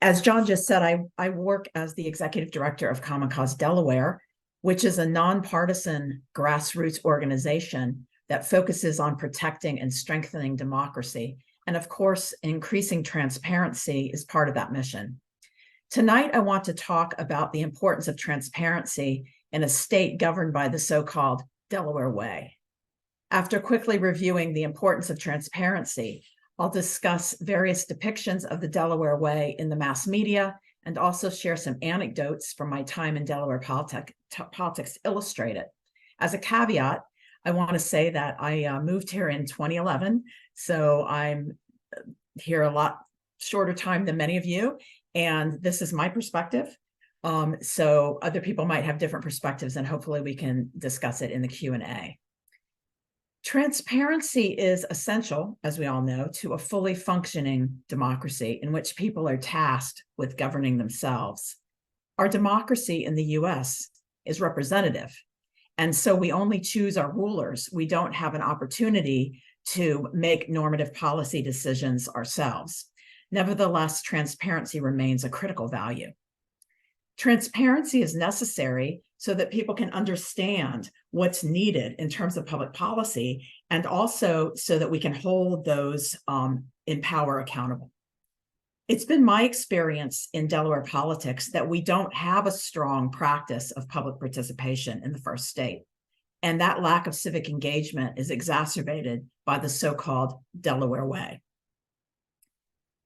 As John just said, I work as the executive director of Common Cause Delaware, which is a nonpartisan grassroots organization that focuses on protecting and strengthening democracy. And of course, increasing transparency is part of that mission. Tonight, I want to talk about the importance of transparency in a state governed by the so-called Delaware Way. After quickly reviewing the importance of transparency, I'll discuss various depictions of the Delaware Way in the mass media and also share some anecdotes from my time in Delaware politics to illustrate it. As a caveat, I want to say that I moved here in 2011, so I'm here a lot shorter time than many of you, and this is my perspective. So other people might have different perspectives, and hopefully we can discuss it in the Q&A. Transparency is essential, as we all know, to a fully functioning democracy in which people are tasked with governing themselves. Our democracy in the US is representative, and so we only choose our rulers. We don't have an opportunity to make normative policy decisions ourselves. Nevertheless, transparency remains a critical value. Transparency is necessary so that people can understand what's needed in terms of public policy, and also so that we can hold those in power accountable. It's been my experience in Delaware politics that we don't have a strong practice of public participation in the first state, and that lack of civic engagement is exacerbated by the so-called Delaware Way.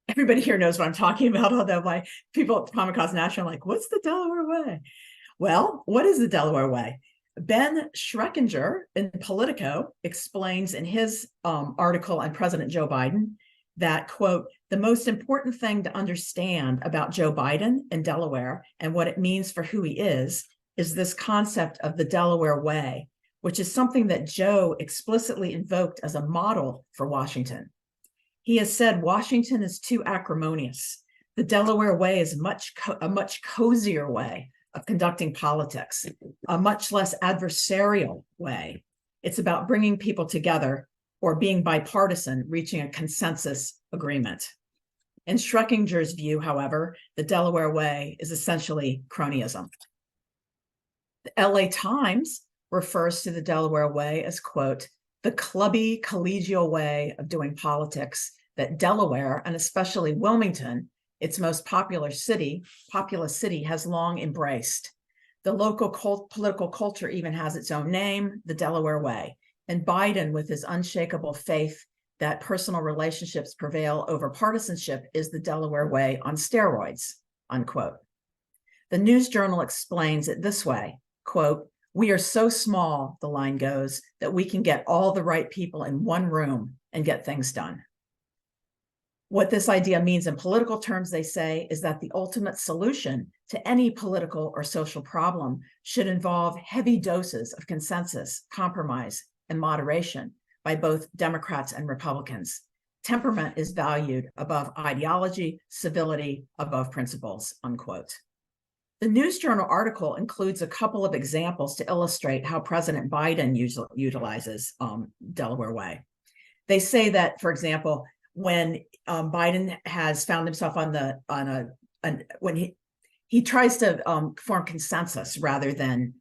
Everybody here knows what I'm talking about, although my people at Common Cause National are like, what's the Delaware Way? Well, what is the Delaware Way? Ben Schreckinger in Politico explains in his article on President Joe Biden that, quote, the most important thing to understand about Joe Biden and Delaware and what it means for who he is this concept of the Delaware Way, which is something that Joe explicitly invoked as a model for Washington. He has said Washington is too acrimonious. The Delaware Way is a much cozier way of conducting politics, a much less adversarial way. It's about bringing people together or being bipartisan, reaching a consensus agreement. In Schreckinger's view, however, the Delaware Way is essentially cronyism. The LA Times refers to the Delaware Way as, quote, the clubby collegial way of doing politics that Delaware, and especially Wilmington, its most populous city, has long embraced. The local political culture even has its own name, the Delaware Way. And Biden, with his unshakable faith that personal relationships prevail over partisanship, is the Delaware Way on steroids, unquote. The News Journal explains it this way, quote, we are so small, the line goes, that we can get all the right people in one room and get things done. What this idea means in political terms, they say, is that the ultimate solution to any political or social problem should involve heavy doses of consensus, compromise, and moderation by both Democrats and Republicans. Temperament is valued above ideology, civility above principles, unquote. The News Journal article includes a couple of examples to illustrate how President Biden utilizes Delaware Way. They say that, for example, when Biden has found himself when he tries to form consensus rather than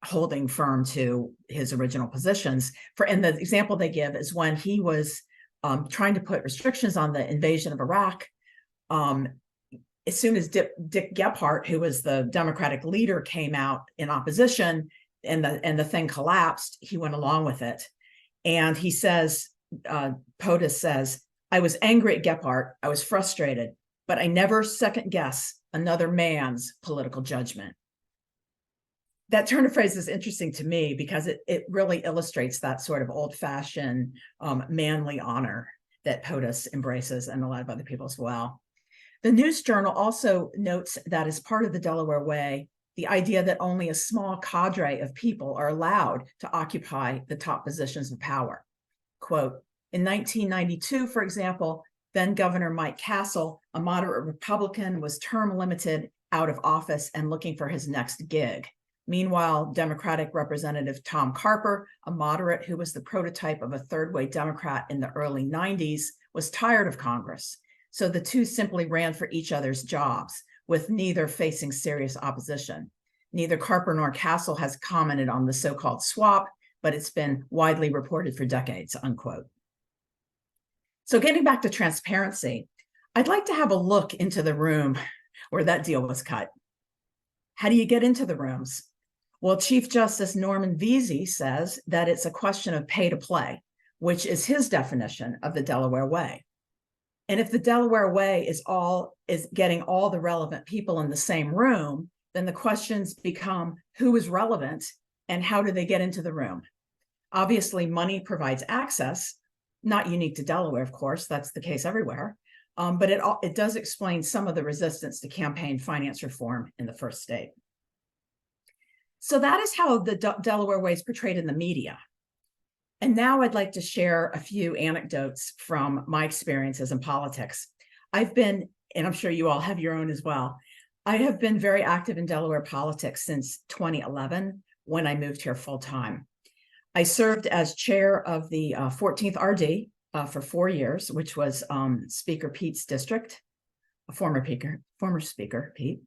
holding firm to his original positions. And the example they give is when he was trying to put restrictions on the invasion of Iraq. As soon as Dick Gephardt, who was the Democratic leader, came out in opposition and the thing collapsed, he went along with it. And he says, POTUS says, I was angry at Gephardt, I was frustrated, but I never second guess another man's political judgment. That turn of phrase is interesting to me because it really illustrates that sort of old-fashioned manly honor that POTUS embraces, and a lot of other people as well. The News Journal also notes that as part of the Delaware Way, the idea that only a small cadre of people are allowed to occupy the top positions of power. Quote, in 1992, for example, then Governor Mike Castle, a moderate Republican, was term limited, out of office, and looking for his next gig. Meanwhile, Democratic Representative Tom Carper, a moderate who was the prototype of a third-way Democrat in the early 90s, was tired of Congress. So the two simply ran for each other's jobs, with neither facing serious opposition. Neither Carper nor Castle has commented on the so-called swap, but it's been widely reported for decades, unquote. So getting back to transparency, I'd like to have a look into the room where that deal was cut. How do you get into the rooms? Well, Chief Justice Norman Vesey says that it's a question of pay to play, which is his definition of the Delaware way. And if the Delaware way is getting all the relevant people in the same room, then the questions become who is relevant and how do they get into the room? Obviously, money provides access, not unique to Delaware, of course, that's the case everywhere. But it does explain some of the resistance to campaign finance reform in the first state. So that is how the Delaware way is portrayed in the media. And now I'd like to share a few anecdotes from my experiences in politics. I've been, and I'm sure you all have your own as well, I have been very active in Delaware politics since 2011, when I moved here full time. I served as chair of the 14th RD for 4 years, which was Speaker Pete's district, a former Speaker Pete.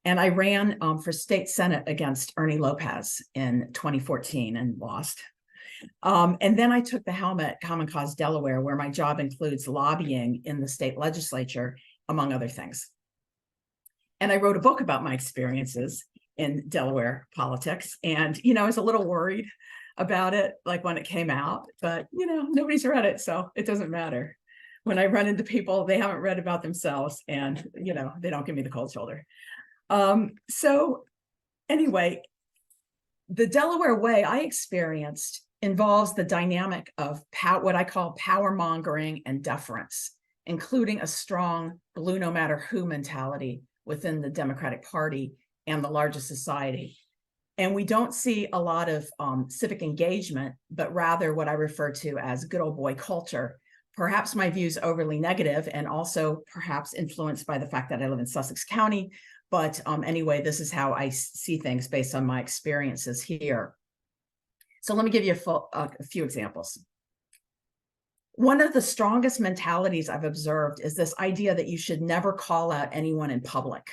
And I ran for state senate against Ernie Lopez in 2014 and lost. And then I took the helm at Common Cause Delaware, where my job includes lobbying in the state legislature, among other things. And I wrote a book about my experiences in Delaware politics. And, I was a little worried about it, like when it came out, but, nobody's read it, so it doesn't matter. When I run into people, they haven't read about themselves and, they don't give me the cold shoulder. So anyway, the Delaware way I experienced involves the dynamic of what I call power mongering and deference, including a strong blue no matter who mentality within the Democratic Party and the larger society. And we don't see a lot of civic engagement, but rather what I refer to as good old boy culture. Perhaps my views overly negative and also perhaps influenced by the fact that I live in Sussex County. But anyway, this is how I see things based on my experiences here. So let me give you a few examples. One of the strongest mentalities I've observed is this idea that you should never call out anyone in public,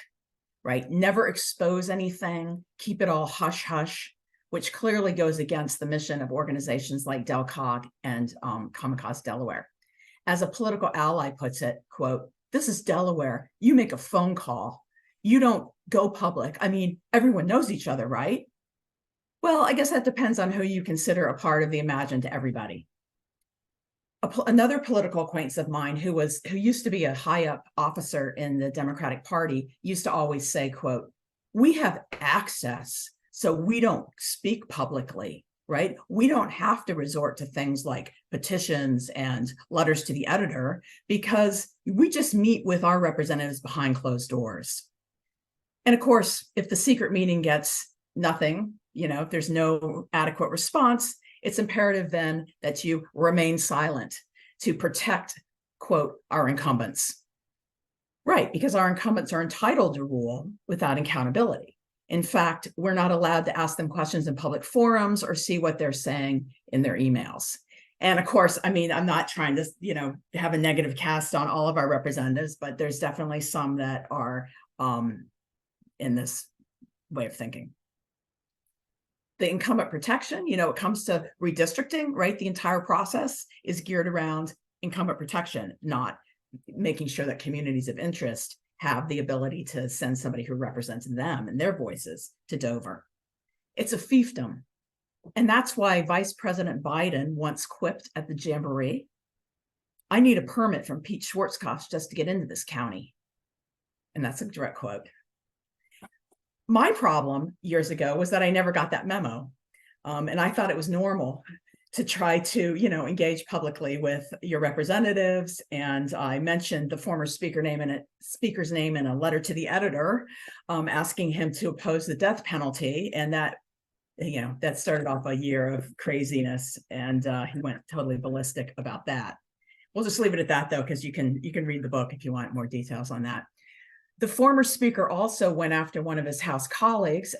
right? Never expose anything, keep it all hush hush, which clearly goes against the mission of organizations like DelCog and Common Cause Delaware. As a political ally puts it, quote, "This is Delaware. You make a phone call. You don't go public. I mean, everyone knows each other, right?" Well, I guess that depends on who you consider a part of the imagined everybody. Another political acquaintance of mine who used to be a high up officer in the Democratic Party used to always say, quote, "We have access, so we don't speak publicly, right? We don't have to resort to things like petitions and letters to the editor because we just meet with our representatives behind closed doors." And of course, if the secret meeting gets nothing, if there's no adequate response, it's imperative then that you remain silent to protect, quote, "our incumbents." Right, because our incumbents are entitled to rule without accountability. In fact, we're not allowed to ask them questions in public forums or see what they're saying in their emails. And of course, I mean, I'm not trying to, have a negative cast on all of our representatives, but there's definitely some that are in this way of thinking. The incumbent protection, it comes to redistricting, right? The entire process is geared around incumbent protection, not making sure that communities of interest have the ability to send somebody who represents them and their voices to Dover. It's a fiefdom. And that's why Vice President Biden once quipped at the Jamboree, "I need a permit from Pete Schwarzkopf just to get into this county." And that's a direct quote. My problem years ago was that I never got that memo. And I thought it was normal to try to, engage publicly with your representatives. And I mentioned the former speaker's name in a letter to the editor, asking him to oppose the death penalty. And that, that started off a year of craziness. And he went totally ballistic about that. We'll just leave it at that, though, because you can read the book if you want more details on that. The former speaker also went after one of his House colleagues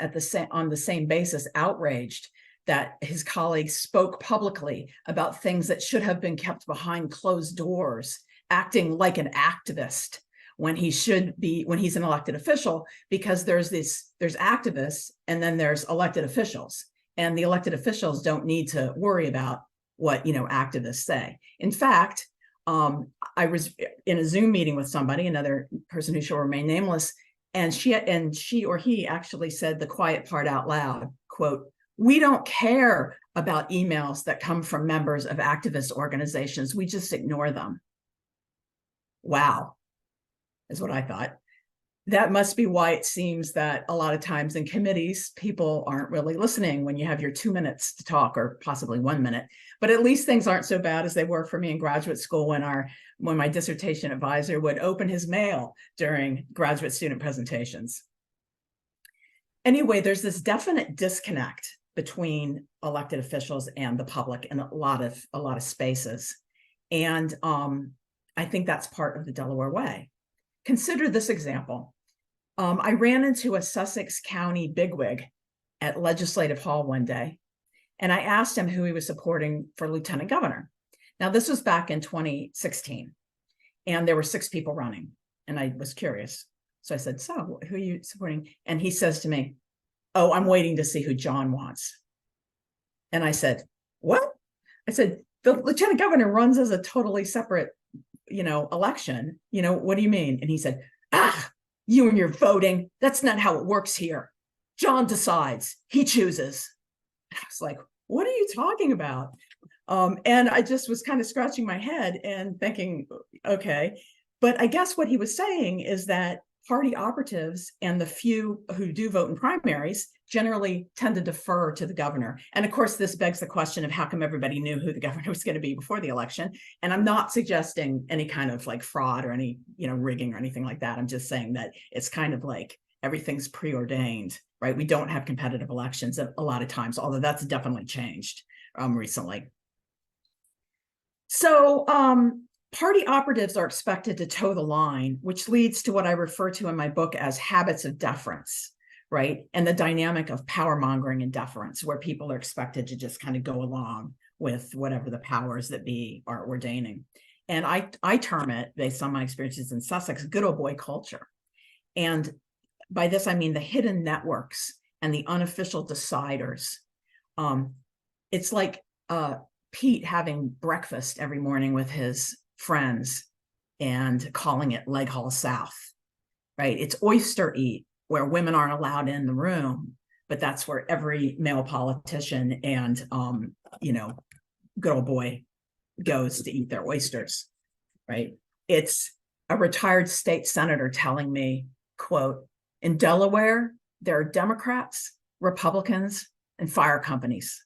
on the same basis, outraged that his colleagues spoke publicly about things that should have been kept behind closed doors acting like an activist when he should be, when he's an elected official, because there's activists and then there's elected officials, and the elected officials don't need to worry about what activists say. In fact, I was in a Zoom meeting with somebody, another person who shall remain nameless, and she or he actually said the quiet part out loud, quote, "We don't care about emails that come from members of activist organizations. We just ignore them." Wow, is what I thought. That must be why it seems that a lot of times in committees, people aren't really listening when you have your 2 minutes to talk, or possibly 1 minute. But at least things aren't so bad as they were for me in graduate school when my dissertation advisor would open his mail during graduate student presentations. Anyway, there's this definite disconnect between elected officials and the public in a lot of spaces. And I think that's part of the Delaware way. Consider this example. I ran into a Sussex County bigwig at Legislative Hall one day, and I asked him who he was supporting for lieutenant governor. Now, this was back in 2016, and there were 6 people running, and I was curious. So I said, "So, who are you supporting?" And he says to me, "Oh, I'm waiting to see who John wants." And I said, "What?" I said, "The lieutenant governor runs as a totally separate, election. What do you mean?" And he said, "Ah, you and your voting. That's not how it works here. John decides. He chooses." And I was like, "What are you talking about?" And I just was kind of scratching my head and thinking, okay. But I guess what he was saying is that party operatives and the few who do vote in primaries generally tend to defer to the governor. And of course, this begs the question of how come everybody knew who the governor was going to be before the election. And I'm not suggesting any kind of like fraud or any, rigging or anything like that. I'm just saying that it's kind of like everything's preordained, right? We don't have competitive elections a lot of times, although that's definitely changed recently. So party operatives are expected to toe the line, which leads to what I refer to in my book as habits of deference, right? And the dynamic of power mongering and deference, where people are expected to just kind of go along with whatever the powers that be are ordaining. And I term it, based on my experiences in Sussex, good old boy culture. And by this, I mean the hidden networks and the unofficial deciders. It's like Pete having breakfast every morning with his friends and calling it Leg Hall South, right? It's oyster eat, where women aren't allowed in the room, but that's where every male politician and, good old boy goes to eat their oysters, right? It's a retired state senator telling me, quote, "In Delaware, there are Democrats, Republicans, and fire companies."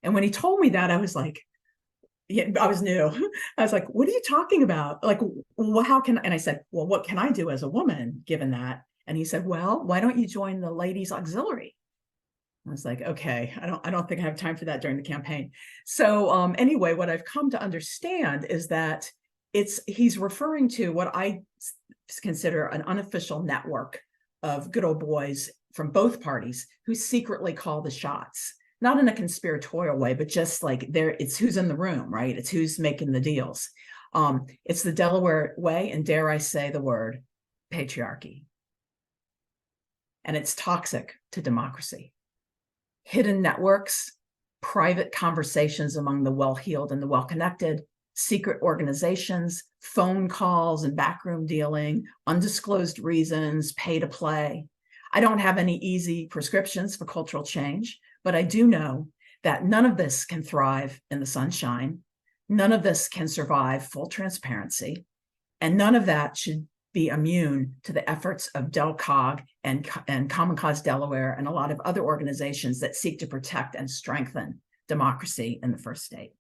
And when he told me that, I was like, yeah, I was new. I was like, "What are you talking about? Like, well, how can," and I said, "Well, what can I do as a woman given that?" And he said, "Well, why don't you join the ladies auxiliary?" I was like, okay, I don't think I have time for that during the campaign. So anyway, what I've come to understand is that he's referring to what I consider an unofficial network of good old boys from both parties who secretly call the shots. Not in a conspiratorial way, but just like it's who's in the room, right? It's who's making the deals. It's the Delaware way, and dare I say the word, patriarchy. And it's toxic to democracy. Hidden networks, private conversations among the well-heeled and the well-connected, secret organizations, phone calls and backroom dealing, undisclosed reasons, pay to play. I don't have any easy prescriptions for cultural change, but I do know that none of this can thrive in the sunshine. None of this can survive full transparency. And none of that should be immune to the efforts of DelCog and Common Cause Delaware and a lot of other organizations that seek to protect and strengthen democracy in the first state.